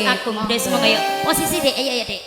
Agung Budaya semoga yuk posisi Dek ayo Dek.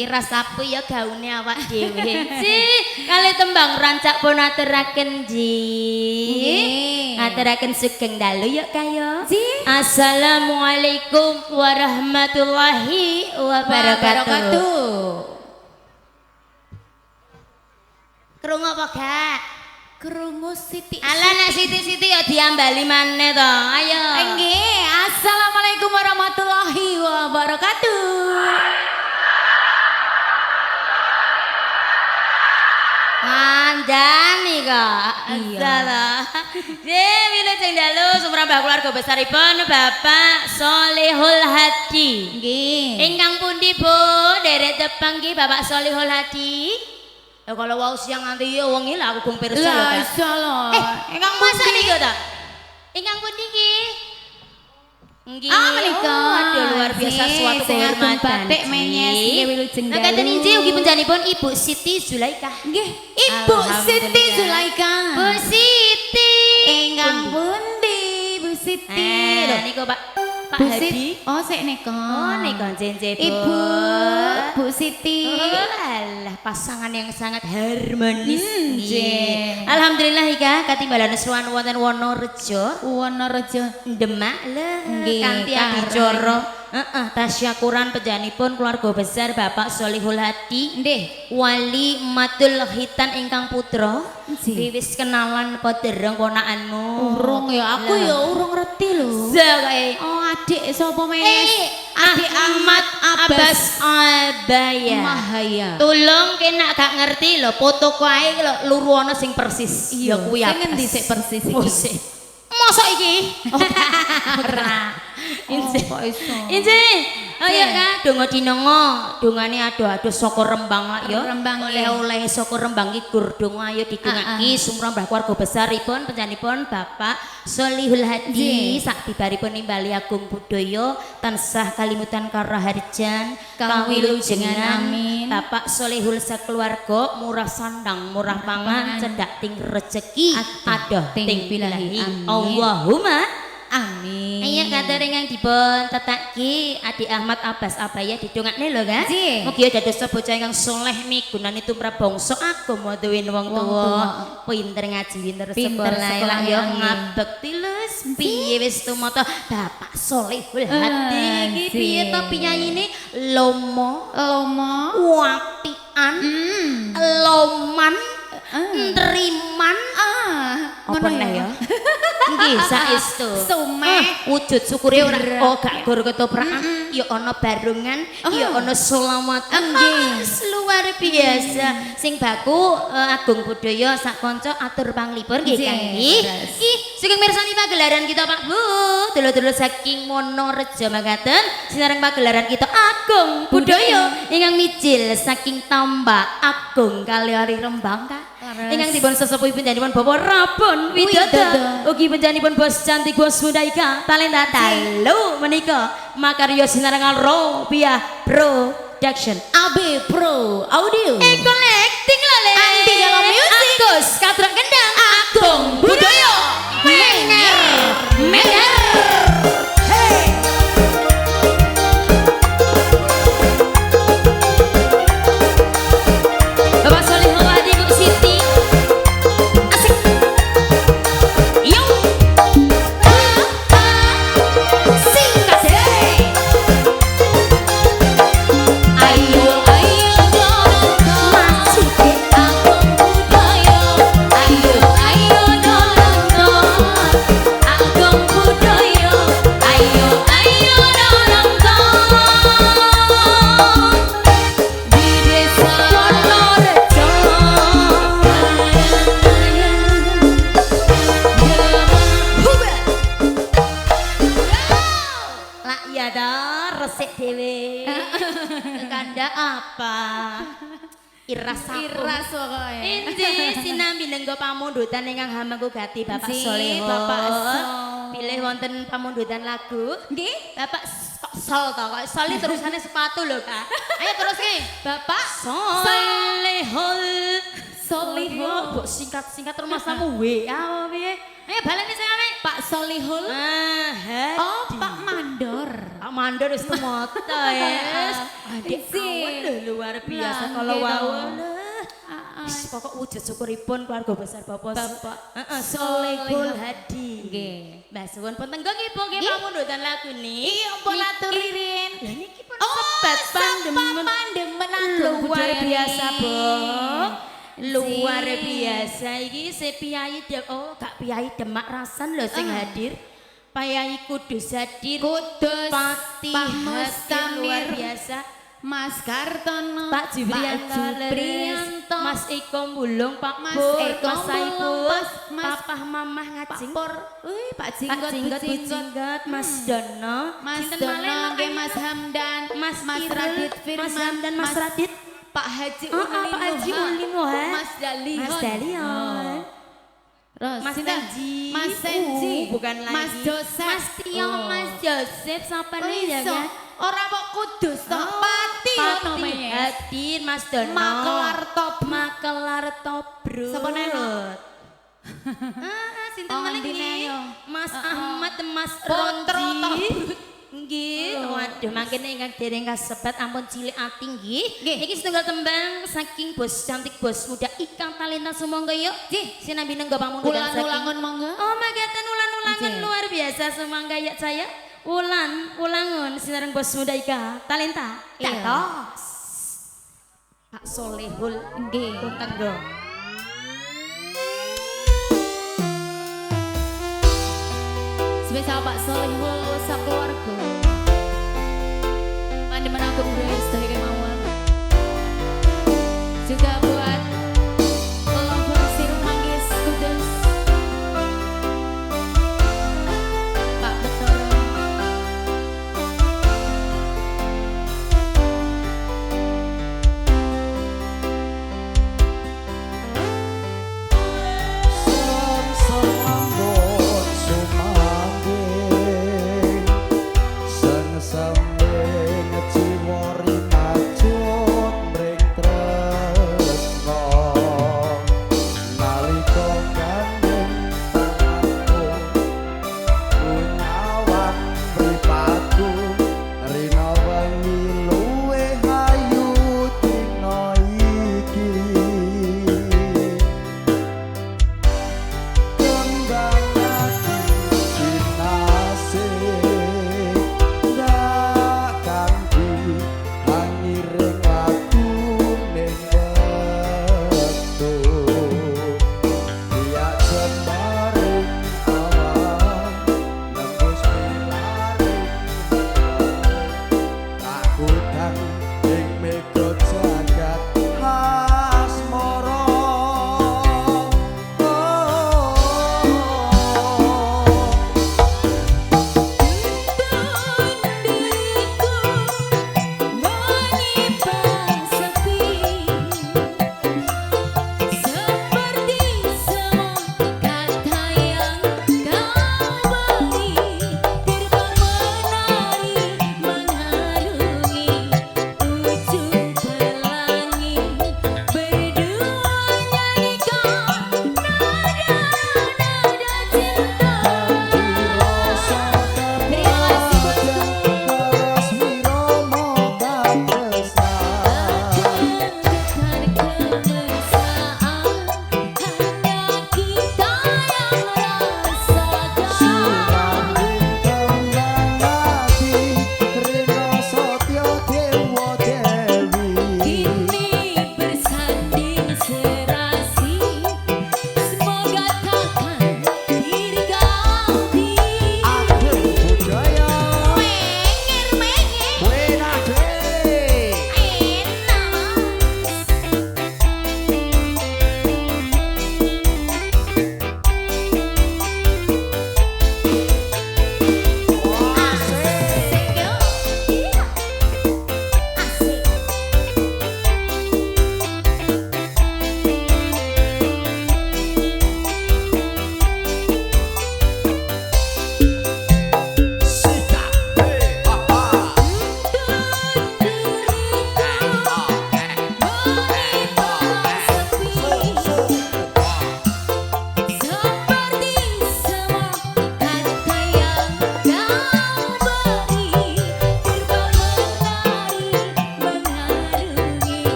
Iras sapu ya gaune awak dhewe. Sih, kali tembang rancak pun aturaken ji. Aturaken sugeng dalu yuk kayo. Assalamualaikum warahmatullahi wabarakatuh. Krungu apa gak? Krungu Siti. Ala nek Siti-siti ya diambali maneh to. Ayo. Nggih, assalamualaikum warahmatullahi wabarakatuh. Mandani kok. Salah. Wilujeng dalu sumrambah keluarga besaripun Bapak Sholihul Hadi. Nggih. Ingkang pundi Bu? Derek tepang nggih Bapak Sholihul Hadi. Ya kalau wau siang nanti ya wengi lah aku gung pirsa lho, Lah Kak. insyaallah. Ingkang masa niki ta? Ingkang pundi niki? Nggih. menika. Oh, aduh luar biasa suatu Sing ageng kehormatan. batik menyes nggih wilujeng Nah, kanten dalu. injih ugi panjenenganipun Ibu Siti Zulaikah. Nggih, Ibu Siti Alhamdulillah. Zulaika. Bu Siti. Ingkang pundi Bu Siti? Lho, Niku Pak Bu Hadi. Siti. Oh, sik nika. Oh, nika jenje Ibu Bu Siti. Oh, alah pasangan yang sangat harmonis. Nggih. Alhamdulillah Ika katimbalan suwan wonten Wonorejo. Wonorejo. Demak le Nggih, kanthi Kak adicara tasyakuran panjenenganipun keluarga besar Bapak Solihul Hadi Nggih. Wali Matul Khitan ingkang putra Nggih. wis kenalan apa dereng ponakanmu Urung ya, aku ya urung ngerti lho. Zakae Oh, adik sapa menes? Adik Ahmad Abbas Abaya Mahaya. tolong kena gak ngerti lho foto kae lho luru ana sing persis Iya, ya kuwi sing ngendi sik persis iki? Oh, sik. Mosok iki ora Injih. Kok iso? Injih, ayo Kak, donga dinenga, dongane ado-ado saka Rembang lak ya. Rembang, Oleh-oleh saka Rembang iki gur donga ayo didongaki sumrambah keluarga besaripun panjenenganipun Bapak Solihul Hadi sak bibaripun nimbali agung budaya tansah kalimutan karaharjan kawilujengan amin. Bapak Solihul sakeluarga murah sandang murah pangan cedak ting rezeki adoh ting bilahi amin. Allahumma Amin. Iya kata yang dipun tetaki Adik Ahmad Abbas Abaya didongakne lho kan. Nggih. Mugi dados bocah ingkang saleh migunani tumrap bangsa agama duwin wong tuwa. Pinter ngaji pinter Pinter sekolah sekolah, lah ya amin. ngabekti lus piye wis tumata Bapak Solihul Hadi iki Nggih. piye to piyayine lomo Lomo. wapian loman neriman Ah, apa ngono neh ya? Nggih, saestu. Sumek. Wujud syukure ora oh gak gur ketoprakan, ya ana barungan, ya ana selawatan. Nggih, luar biasa. Sing baku agung budaya sak kanca atur panglipur nggih Kang nggih. Yes. Ih, sugeng mirsani pagelaran kita Pak Bu. Dulur-dulur saking Wonorejo makaten sinareng pagelaran kita agung budaya ingkang mijil saking Tambak Agung Kaliari Rembang Kak. Ingkang dipun sesepuh panjenenganipun Bapak Rabon Widodo ugi panjenenganipun Bos Cantik Bos Mudaika talenta dalu menika makarya sinarengan Robia Production AB Pro Audio. collecting lale Anti dalam music. Agus Katrak Kendang Agung Budaya Menger Menger Hey Bapak Solihul Hadi Bu Siti asik yo singkat deh ayo ayo dong masih deh agung budaya ayo ayo dong agung budaya ayo ayo dong di desa Wonorejo lah iya dah resik dewe kanda apa iras aku Iras pokoke. Inji sinambi nenggo pamundutan ingkang hamengku gati Bapak Inji, Solihul. Bapak Sol. Pilih wonten pamundutan lagu. Nggih. Bapak kok Sol to kok Soli terusane sepatu lho Kak. Ayo terus ki. Bapak Solihul. Solihul. Mbok singkat-singkat terus masamu WA apa piye? Ayo baleni sing ame. Pak Solihul. Ah, Oh, Pak Mandor. Pak Mandor wis temota ya. Adik Sih. awan lho, luar biasa Nah, kalau gitu. wau. Wis pokok wujud syukuripun keluarga besar Bapak Solihul Hadi. Nggih. Mbah suwun pun tenggeng Ibu nggih pamundutan lagu niki. Iya, ampun atur ririn. Lah niki pun Oh, sebat pandemen. pandemen agung Luar budaya biasa, nih. Bu. Luar Sih. biasa iki si Piyai gak Piyai Demak Rasan lho sing hadir. Piyai Kudus hadir. Kudus, Pati Pak Hati Mustamir, luar biasa. Mas Kartono, Pak Jubrianto, Pak Jubrianto, Mas Eko Mulung, Pak Mas Pur, Eko Mas Mulung, Saipul, Mas Papah Mamah Pak ngajing. Por, Pak Pak Jinggot, Jinggot, Bu Jinggot, Mas Dono, Mas Sinten Dono, malih, nggih Mas Hamdan, Mas Mas Irul, Radit Firman, Mas Hamdan, Mas Radit, Pak Haji Oh, Ulin. Pak Haji Ulin, wah. Mas Dalion. Mas Dalion. Oh. Terus Mas sinten? Tenji. Mas Tenji. Bukan lagi. Mas Joseph. Mas Tio, Oh. Mas Joseph, siapa nih ya Iso. kan? Ora kok kudus toh. Oh, Pati yo Pati namanya. Hadir, Mas Dono. Makelar top. Makelar top, bro. Sapa neno? Sinten Oh, meneh ndine iki? yo. Mas Ahmad, Mas Pontro Roji. toh. Nggih, waduh mangkene ingkang dereng kasebat ampun cilik ati nggih. Nggih. Iki setunggal tembang saking bos cantik bos muda Ikang Talenta sumangga yuk. Nggih, sinambi nenggo pamungkas saking. Ulang-ulangun monggo. Oh, magaten ulan-ulangan Nggih. luar biasa sumangga ya saya. Ulangun sinareng bos muda Ikang Talenta. Iya. Datos. Pak Solehul Nggih. Tenggo. Spesial Pak Solihul sakeluarga. Pandemen aku budaya sedaya kemauan. Juga buat pelopor sirum manggis kudus. Pak Betoro. Sambing jiwa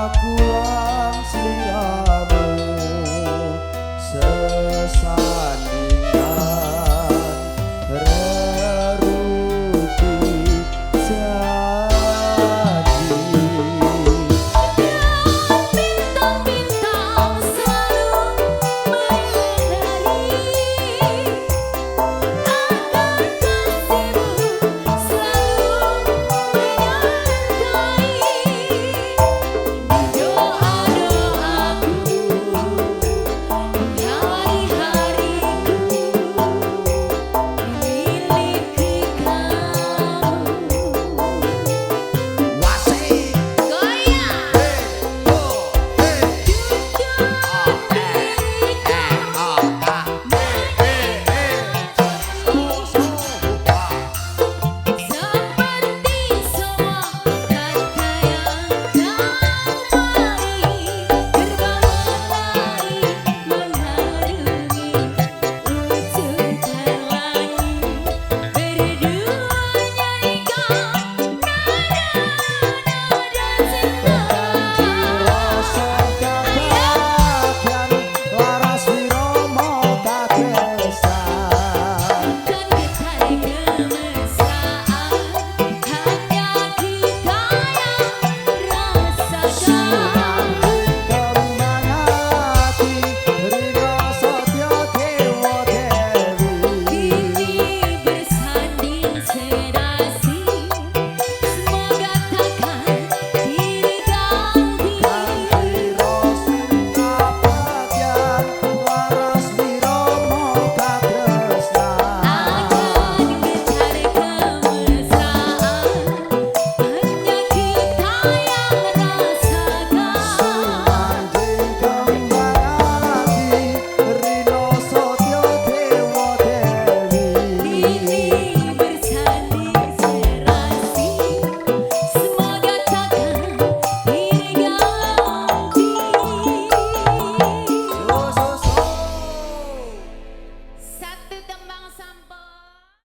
aku